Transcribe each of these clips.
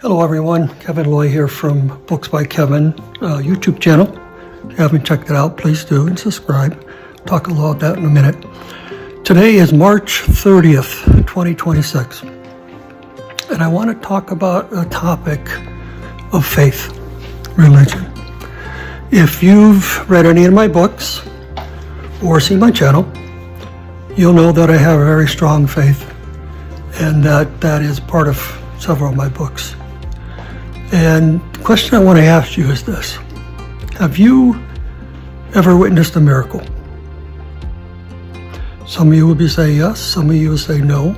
Hello everyone, Kevin Loy here from Books by Kevin YouTube channel. If you haven't checked it out, please do and subscribe. Talk a lot about that in a minute. Today is March 30th, 2026. And I want to talk about a topic of faith, religion. If you've read any of my books or seen my channel, you'll know that I have a very strong faith, and that is part of several of my books. And the question I want to ask you is this: have you ever witnessed a miracle? Some of you will say yes, some of you will say no,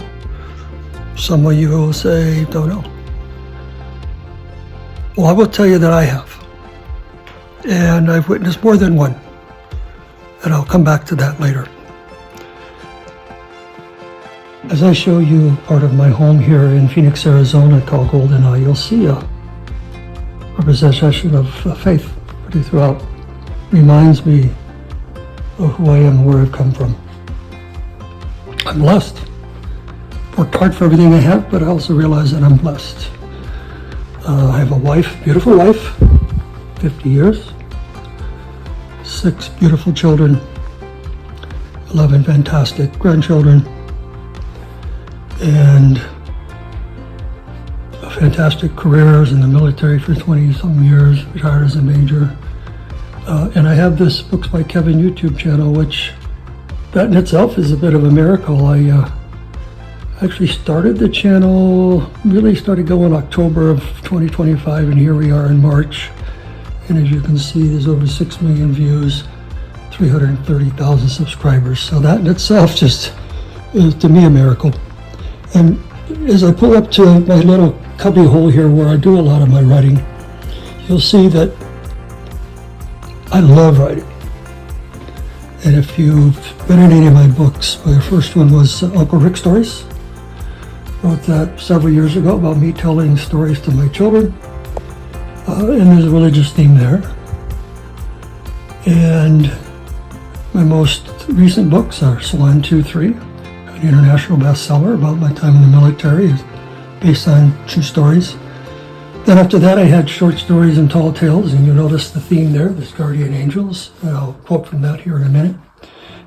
some of you will say don't know. Well, I will tell you that I have, and I've witnessed more than one, and I'll come back to that later. As I show you part of my home here in Phoenix, Arizona called GoldenEye, you'll see a representation of faith pretty throughout. Reminds me of who I am and where I've come from. I'm blessed. Worked hard for everything I have, but I also realize that I'm blessed. I have a wife, beautiful wife, 50 years, 6 beautiful children, 11 fantastic grandchildren, and a fantastic career. I was in the military for 20-some years, retired as a major. And I have this Books by Kevin YouTube channel, which that in itself is a bit of a miracle. I actually started the channel, really started going October of 2025, and here we are in March. And as you can see, there's over 6 million views, 330,000 subscribers. So that in itself just is, to me, a miracle. And as I pull up to my little cubby hole here where I do a lot of my writing, you'll see that I love writing. And if you've been in any of my books, my first one was Uncle Rick Stories. Wrote that several years ago about me telling stories to my children. And there's a religious theme there. And my most recent books are Salon 2-3, an international bestseller about my time in the military, based on true stories. Then after that, I had short stories and tall tales, and you'll notice the theme there, the Guardian Angels, and I'll quote from that here in a minute.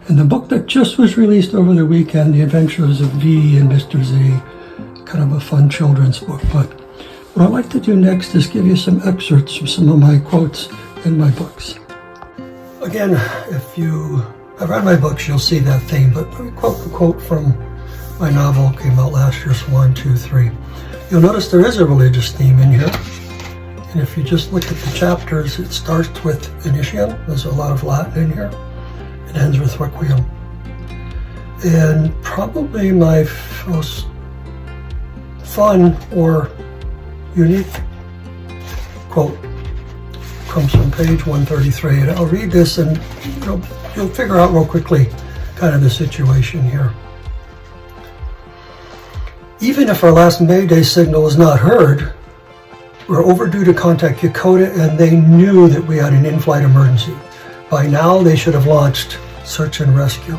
And the book that just was released over the weekend, The Adventures of V and Mr. Z, kind of a fun children's book. But what I'd like to do next is give you some excerpts from some of my quotes in my books. Again, if you have read my books, you'll see that theme, but let me quote the quote from my novel, came out last year, Salon 2-3. You'll notice there is a religious theme in here. And if you just look at the chapters, it starts with Initium. There's a lot of Latin in here. It ends with Requiem. And probably my most fun or unique quote comes from page 133. And I'll read this, and you'll figure out real quickly kind of the situation here. Even if our last Mayday signal is not heard, we're overdue to contact Yokota, and they knew that we had an in-flight emergency. By now, they should have launched search and rescue.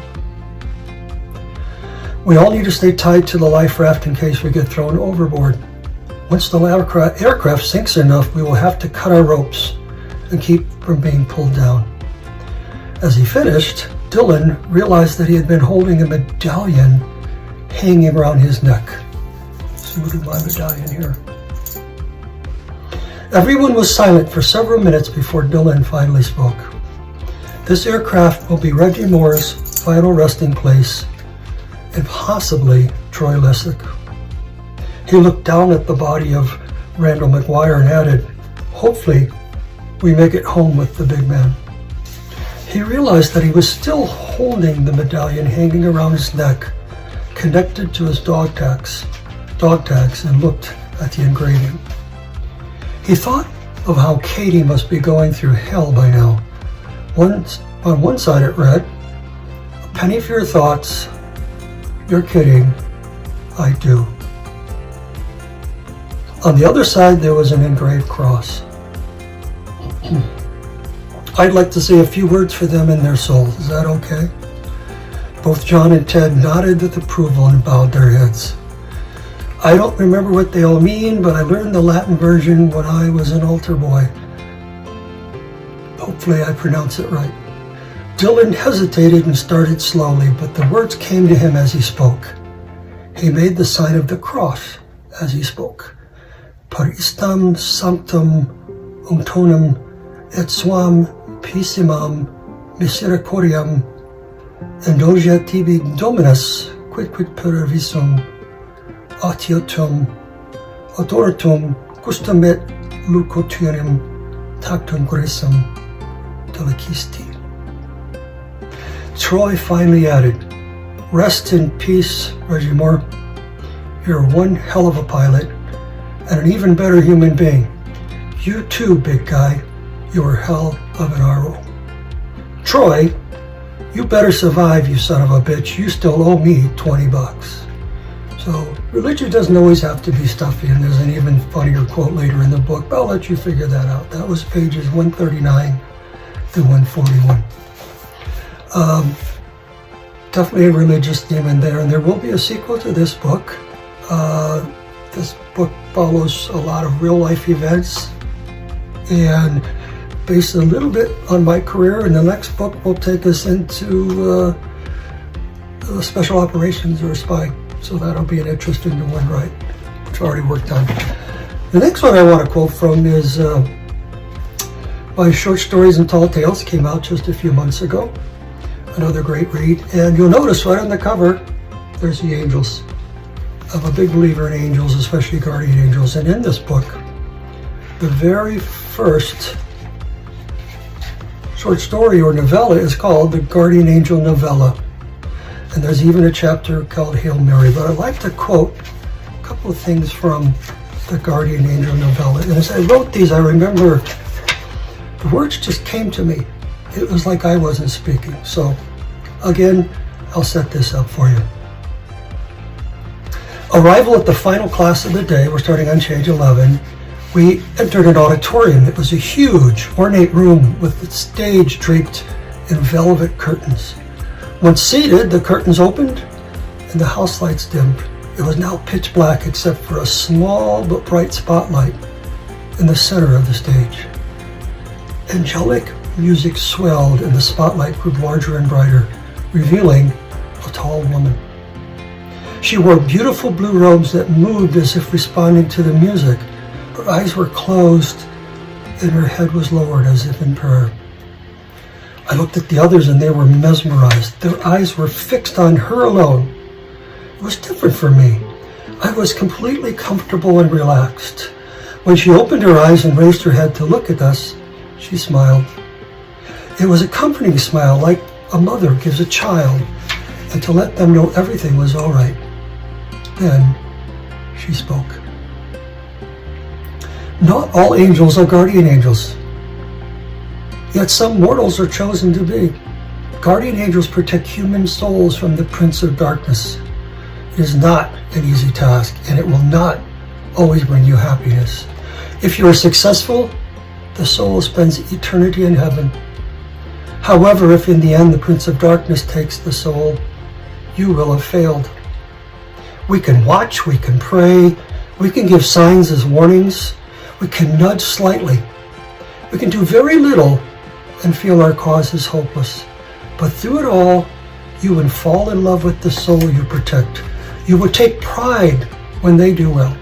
We all need to stay tied to the life raft in case we get thrown overboard. Once the aircraft sinks enough, we will have to cut our ropes and keep from being pulled down. As he finished, Dylan realized that he had been holding a medallion hanging around his neck. So look at my medallion here. Everyone was silent for several minutes before Dylan finally spoke. This aircraft will be Reggie Moore's final resting place, and possibly Troy Lessick. He looked down at the body of Randall McGuire and added, "Hopefully, we make it home with the big man." He realized that he was still holding the medallion hanging around his neck, connected to his dog tags, and looked at the engraving. He thought of how Katie must be going through hell by now. On one side it read, "A penny for your thoughts. You're kidding. I do." On the other side there was an engraved cross. I'd like to say a few words for them in their souls. Is that okay? Both John and Ted nodded with approval and bowed their heads. I don't remember what they all mean, but I learned the Latin version when I was an altar boy. Hopefully I pronounce it right. Dylan hesitated and started slowly, but the words came to him as he spoke. He made the sign of the cross as he spoke. Per istam sanctum unctonum et suam pissimam misericordiam indulge tibi Dominus quidquid per visum atiotum adoratum gustum et lucotionem tactum gracem delicisti. Troy finally added, "Rest in peace, Reggie Moore. You're one hell of a pilot and an even better human being. You too, big guy. You're hell of an RO. Troy, you better survive, you son of a bitch. You still owe me $20. So religion doesn't always have to be stuffy, and there's an even funnier quote later in the book, but I'll let you figure that out. That was pages 139 to 141. Definitely a religious theme in there, and there will be a sequel to this book. This book follows a lot of real life events and based a little bit on my career, and the next book will take us into special operations or spy. So that'll be an interesting one, right? Which I already worked on. The next one I want to quote from is my Short Stories and Tall Tales, came out just a few months ago. Another great read. And you'll notice right on the cover, there's the angels. I'm a big believer in angels, especially guardian angels. And in this book, the very first short story or novella is called the Guardian Angel Novella. And there's even a chapter called Hail Mary. But I'd like to quote a couple of things from the Guardian Angel Novella. And as I wrote these, I remember the words just came to me. It was like I wasn't speaking. So again, I'll set this up for you. Arrival at the final class of the day. We're starting on page 11. We entered an auditorium. It was a huge, ornate room with the stage draped in velvet curtains. Once seated, the curtains opened and the house lights dimmed. It was now pitch black except for a small but bright spotlight in the center of the stage. Angelic music swelled and the spotlight grew larger and brighter, revealing a tall woman. She wore beautiful blue robes that moved as if responding to the music. Her eyes were closed and her head was lowered as if in prayer. I looked at the others and they were mesmerized. Their eyes were fixed on her alone. It was different for me. I was completely comfortable and relaxed. When she opened her eyes and raised her head to look at us, she smiled. It was a comforting smile, like a mother gives a child, and to let them know everything was all right. Then she spoke. Not all angels are guardian angels. Yet some mortals are chosen to be. Guardian angels protect human souls from the Prince of Darkness. It is not an easy task, and it will not always bring you happiness. If you are successful, the soul spends eternity in heaven. However, if in the end the Prince of Darkness takes the soul, you will have failed. We can watch, we can pray, we can give signs as warnings, we can nudge slightly. We can do very little and feel our cause is hopeless. But through it all, you would fall in love with the soul you protect. You would take pride when they do well.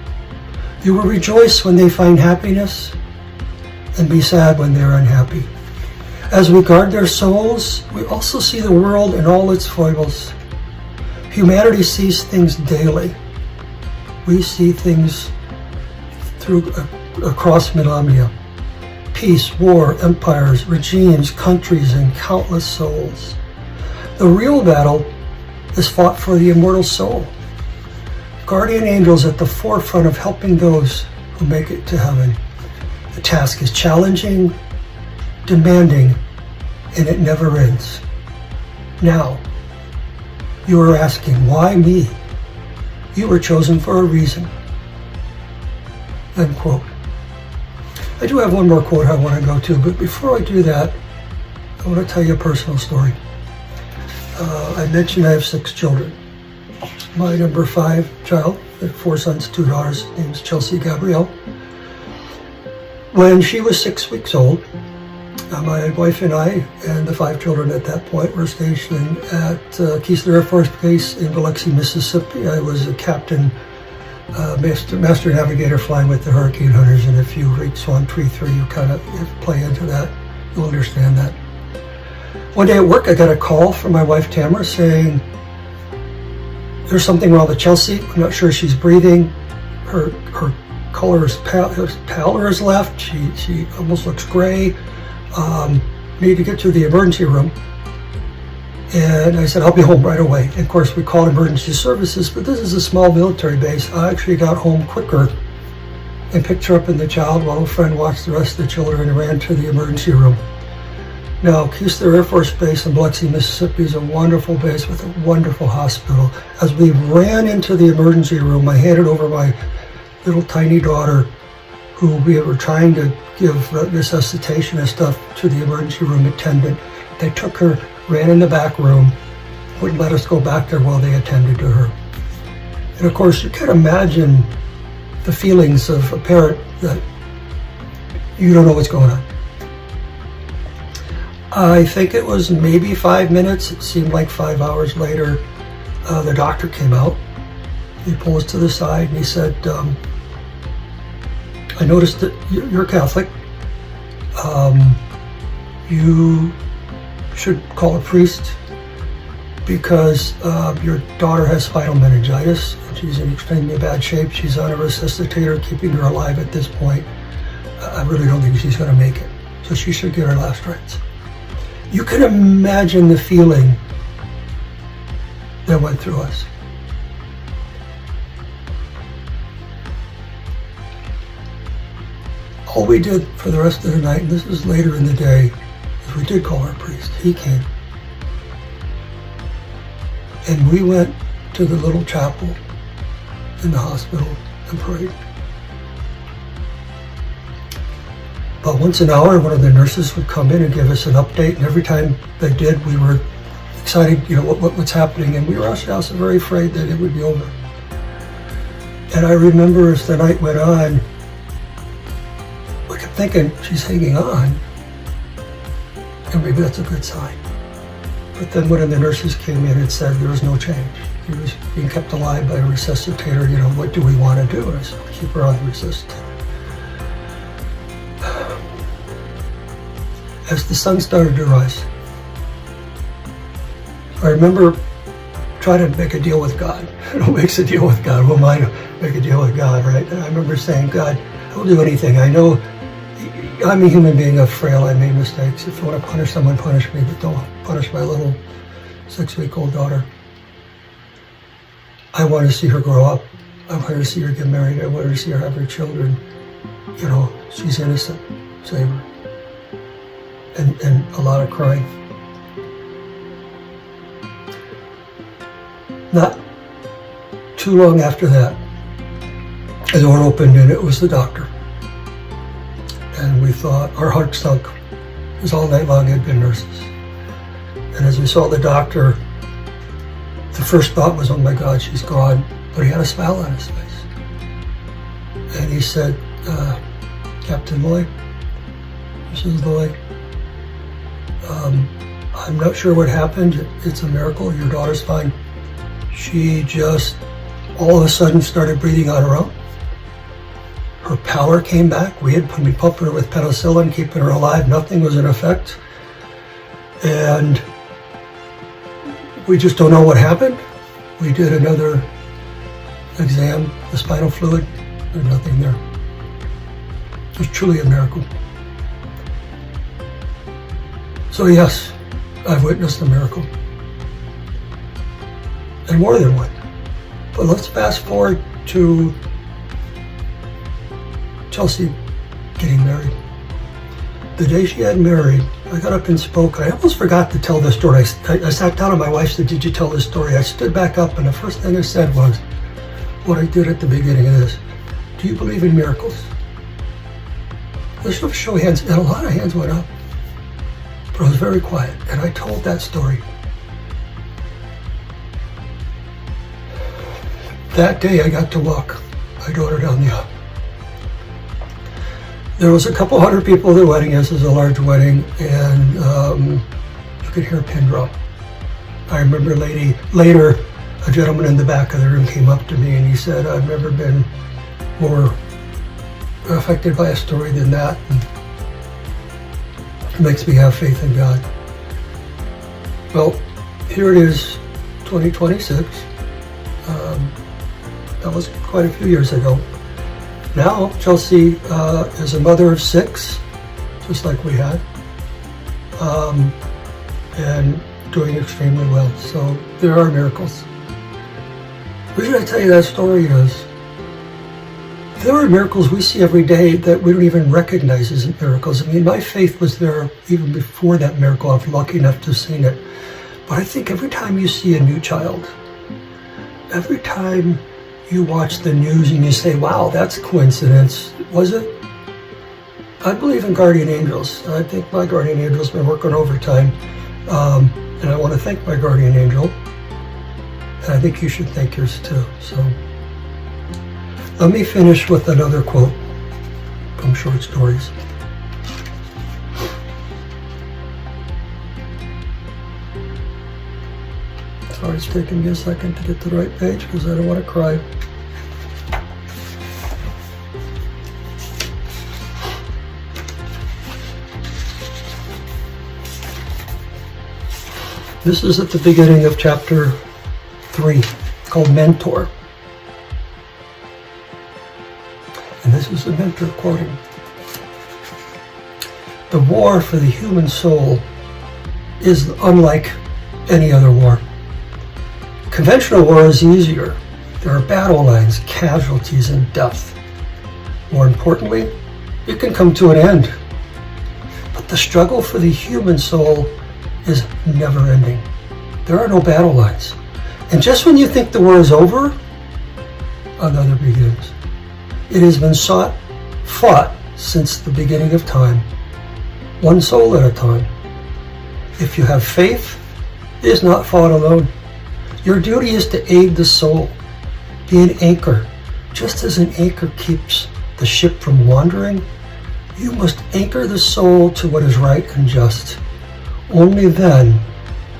You will rejoice when they find happiness and be sad when they're unhappy. As we guard their souls, we also see the world in all its foibles. Humanity sees things daily. We see things across millennia. Peace, war, empires, regimes, countries, and countless souls. The real battle is fought for the immortal soul. Guardian angels at the forefront of helping those who make it to heaven. The task is challenging, demanding, and it never ends. Now, you are asking, why me? You were chosen for a reason. End quote. I do have one more quote I want to go to, but before I do that, I want to tell you a personal story. I mentioned I have 6 children. my number 5 child. I had 4 sons, 2 daughters. Name's Chelsea Gabrielle. When she was 6 weeks old, my wife and I and the 5 children at that point were stationed at Keesler Air Force Base in Biloxi, Mississippi. I was a captain, master navigator flying with the Hurricane Hunters, and if you read Swan Tree 3, you kind of play into that. You'll understand that. One day at work, I got a call from my wife Tamara saying, there's something wrong with Chelsea. I'm not sure she's breathing. Her color is pallor is left. She almost looks gray. Need to get to the emergency room. And I said, I'll be home right away. And of course, we called emergency services, but this is a small military base. I actually got home quicker and picked her up and the child while a friend watched the rest of the children and ran to the emergency room. Now, Keesler Air Force Base in Biloxi, Mississippi is a wonderful base with a wonderful hospital. As we ran into the emergency room, I handed over my little tiny daughter, who we were trying to give resuscitation and stuff to the emergency room attendant. They took her, ran in the back room, wouldn't let us go back there while they attended to her. And of course, you can imagine the feelings of a parent that you don't know what's going on. I think it was maybe 5 minutes. It seemed like 5 hours later, the doctor came out. He pulled us to the side and he said, I noticed that you're Catholic. You should call a priest because your daughter has spinal meningitis and she's in extremely bad shape. She's on a resuscitator, keeping her alive at this point. I really don't think she's going to make it. So she should get her last rites. You can imagine the feeling that went through us. All we did for the rest of the night, and this was later in the day, is we did call our priest. He came. And we went to the little chapel in the hospital and prayed. About once an hour, one of the nurses would come in and give us an update, and every time they did, we were excited, what's happening, and we were actually also very afraid that it would be over. And I remember as the night went on, I kept thinking, she's hanging on, and maybe that's a good sign. But then one of the nurses came in and said there was no change. He was being kept alive by a resuscitator. What do we want to do? And I said, keep her on the resuscitator. As the sun started to rise, I remember trying to make a deal with God. Who makes a deal with God? Who am I to make a deal with God, right? And I remember saying, God, I'll do anything. I know I'm a human being, I'm frail, I made mistakes. If you want to punish someone, punish me, but don't punish my little 6-week-old daughter. I want to see her grow up. I want to see her get married. I want to see her have her children. She's innocent. Save her. And a lot of crying. Not too long after that, the door opened and it was the doctor. And we thought, our hearts sunk, because all night long had been nurses. And as we saw the doctor, the first thought was, oh my God, she's gone. But he had a smile on his face. And he said, Captain Loy, Mrs. Loy, I'm not sure what happened. It's a miracle. Your daughter's fine. She just all of a sudden started breathing on her own. Her power came back. We had been pumping her with penicillin, keeping her alive. Nothing was in effect. And we just don't know what happened. We did another exam, the spinal fluid. There's nothing there. It was truly a miracle. So yes, I've witnessed a miracle. And more than one. But let's fast forward to Chelsea getting married. The day she had married, I got up and spoke. I almost forgot to tell this story. I sat down and my wife said, did you tell this story? I stood back up and the first thing I said was what I did at the beginning of this. Do you believe in miracles? Let's just show hands. And a lot of hands went up. But I was very quiet and I told that story. that day I got to walk my daughter down the aisle. There was a couple hundred people at the wedding. This is a large wedding, and you could hear a pin drop. I remember later, a gentleman in the back of the room came up to me and he said, "I've never been more affected by a story than that. And it makes me have faith in God." Well, here it is, 2026. That was quite a few years ago. Now, Chelsea is a mother of 6, just like we had, and doing extremely well. So there are miracles. The reason I tell you that story is there are miracles we see every day that we don't even recognize as miracles. I mean, my faith was there even before that miracle. I was lucky enough to have seen it. But I think every time you see a new child, every time you watch the news and you say, "Wow, that's a coincidence," was it? I believe in guardian angels. I think my guardian angel's been working overtime, and I want to thank my guardian angel, and I think you should thank yours too. So let me finish with another quote from Short Stories. Sorry, it's taking me a second to get to the right page because I don't want to cry. This is at the beginning of chapter 3, called Mentor. And this is the mentor quoting. "The war for the human soul is unlike any other war. Conventional war is easier. There are battle lines, casualties, and death. More importantly, it can come to an end. But the struggle for the human soul is never ending. There are no battle lines. And just when you think the war is over, another begins. It has been fought since the beginning of time, one soul at a time. If you have faith, it is not fought alone. Your duty is to aid the soul, be an anchor. Just as an anchor keeps the ship from wandering, you must anchor the soul to what is right and just. Only then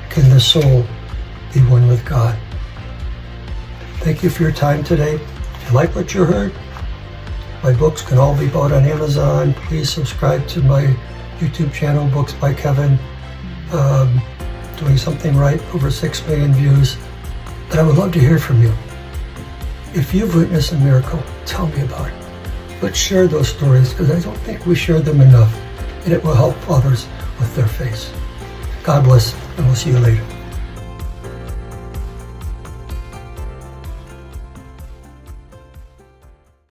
can the soul be one with God." Thank you for your time today. If you like what you heard, my books can all be bought on Amazon. Please subscribe to my YouTube channel, Books by Kevin. Doing something right, over 6 million views. And I would love to hear from you. If you've witnessed a miracle, tell me about it. Let's share those stories because I don't think we share them enough, and it will help others with their faith. God bless, and we'll see you later.